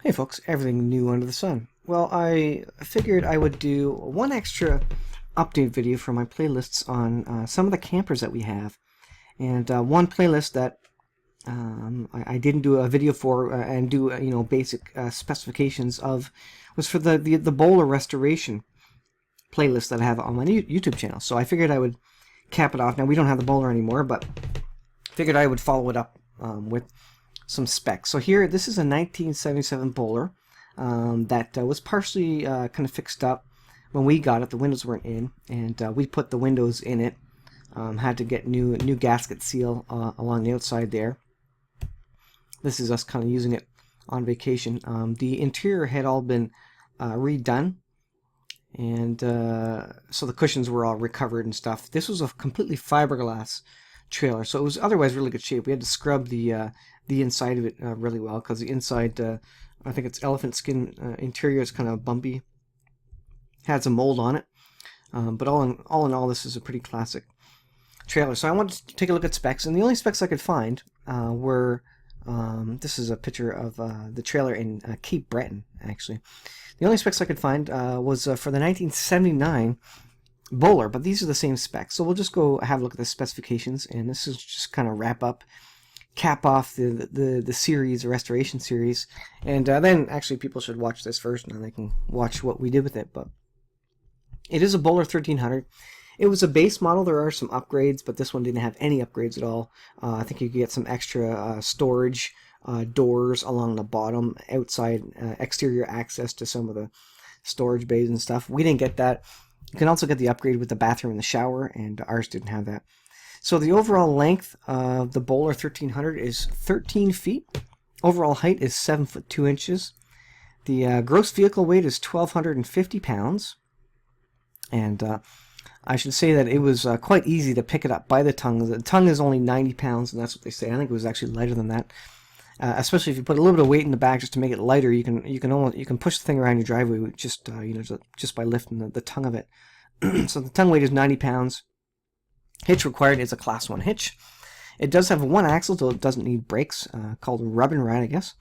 Hey folks, everything new under the sun. Well, I figured I would do one extra update video for my playlists on some of the campers that we have. And one playlist that I didn't do a video for and do basic specifications of was for the Boler restoration playlist that I have on my YouTube channel. So I figured I would cap it off. Now we don't have the Boler anymore, but figured I would follow it up with some specs. So here, this is a 1977 Boler that was partially kind of fixed up when we got it. The windows weren't in, and we put the windows in it. Had to get new gasket seal along the outside there. This is us kind of using it on vacation. The interior had all been redone, and so the cushions were all recovered and stuff. This was a completely fiberglass trailer, so it was otherwise really good shape. We had to scrub the inside of it really well, because the inside, I think it's elephant skin interior, is kind of bumpy. Had some mold on it, but all in all, this is a pretty classic trailer. So I wanted to take a look at specs, and the only specs I could find were this is a picture of the trailer in Cape Breton, actually. The only specs I could find was for the 1979 Boler, but these are the same specs. So we'll just go have a look at the specifications, and this is just kind of cap off the series, the restoration series, and then actually people should watch this first, and then they can watch what we did with it. But it is a Boler 1300. It was a base model. There are some upgrades, but this one didn't have any upgrades at all. I think you could get some extra storage doors along the bottom, outside exterior access to some of the storage bays and stuff. We didn't get that. You can also get the upgrade with the bathroom and the shower, and ours didn't have that. So the overall length of the Boler 1300 is 13 feet. Overall height is 7 foot 2 inches. The gross vehicle weight is 1,250 pounds. And I should say that it was quite easy to pick it up by the tongue. The tongue is only 90 pounds, and that's what they say. I think it was actually lighter than that. Especially if you put a little bit of weight in the back just to make it lighter, you can push the thing around your driveway just by lifting the tongue of it. So the tongue weight is 90 pounds. Hitch required is a Class 1 hitch. It does have one axle, so it doesn't need brakes, called rub and ride, I guess.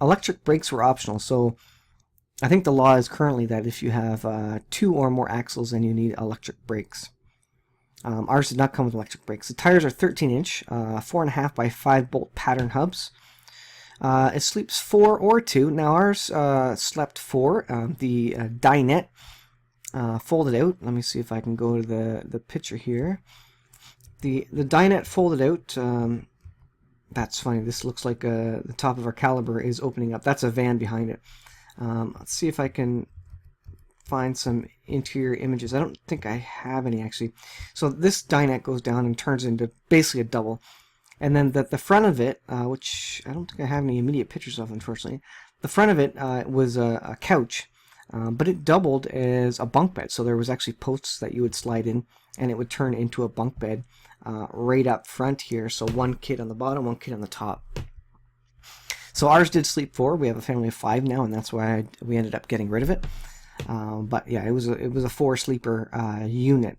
Electric brakes were optional, so I think the law is currently that if you have 2 or more axles, then you need electric brakes. Ours did not come with electric brakes. The tires are 13-inch, 4.5 by 5 bolt pattern hubs. It sleeps 4 or 2. Now ours slept 4. The dinette folded out. Let me see if I can go to the picture here. The dinette folded out. That's funny. This looks like the top of our caliber is opening up. That's a van behind it. Let's see if I can find some interior images. I don't think I have any, actually. So this dinette goes down and turns into basically a double. And then the front of it, which I don't think I have any immediate pictures of, unfortunately. The front of it was a couch, but it doubled as a bunk bed. So there was actually posts that you would slide in, and it would turn into a bunk bed right up front here. So one kid on the bottom, one kid on the top. So ours did sleep 4. We have a family of 5 now, and that's why we ended up getting rid of it. But yeah, it was a 4-sleeper unit.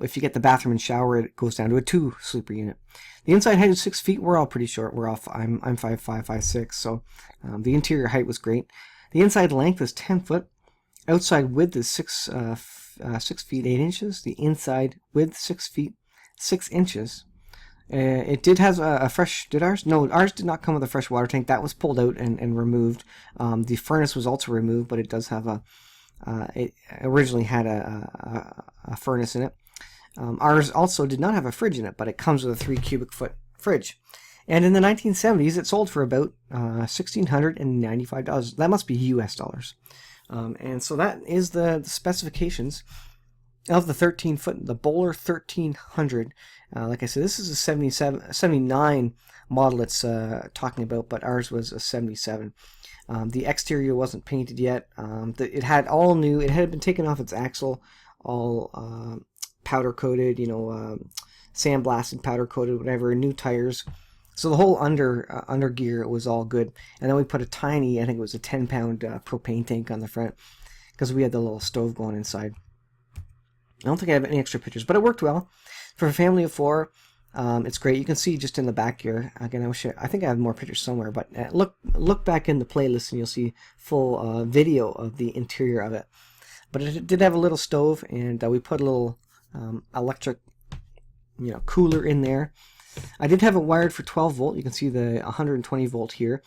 If you get the bathroom and shower, it goes down to a 2-sleeper unit. The inside height is 6 feet. We're all pretty short. I'm 5'5", 5'6", so the interior height was great. The inside length is 10 foot. Outside width is 6 feet 8 inches. The inside width 6 feet 6 inches. It did have a fresh. Did ours? No, ours did not come with a fresh water tank. That was pulled out and removed. The furnace was also removed, but it does have a. It originally had a furnace in it. Ours also did not have a fridge in it, but it comes with a 3 cubic foot fridge. And in the 1970s, it sold for about $1,695. That must be US dollars. And so that is the specifications of the 13-foot, the Boler 1300. Like I said, this is a 79 model it's talking about, but ours was a 77. The exterior wasn't painted yet. It had all new. It had been taken off its axle, all powder coated, sandblasted, powder coated, whatever. New tires. So the whole under gear was all good. And then we put a tiny, I think it was a 10-pound propane tank on the front, because we had the little stove going inside. I don't think I have any extra pictures, but it worked well for a family of 4. It's great. You can see just in the back here. Again, I think I have more pictures somewhere, but look back in the playlist and you'll see full video of the interior of it. But it did have a little stove, and we put a little electric, cooler in there. I did have it wired for 12 volt. You can see the 120 volt here.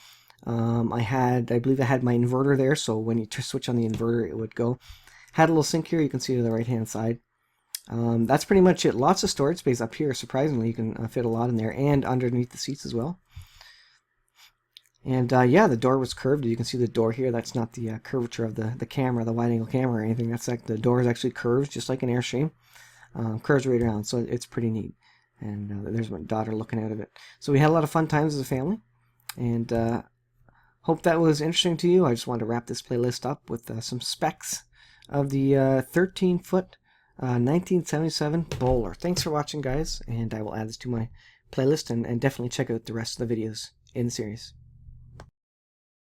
I believe I had my inverter there, so when you switch on the inverter, it would go. Had a little sink here. You can see to the right hand side. That's pretty much it. Lots of storage space up here. Surprisingly, you can fit a lot in there, and underneath the seats as well. And yeah, the door was curved. You can see the door here. That's not the curvature of the camera, the wide-angle camera or anything. That's like the door is actually curved, just like an Airstream. Curves right around, so it's pretty neat. And there's my daughter looking out of it. So we had a lot of fun times as a family, and hope that was interesting to you. I just wanted to wrap this playlist up with some specs of the 13-foot 1977 Boler. Thanks for watching, guys, and I will add this to my playlist, and definitely check out the rest of the videos in the series.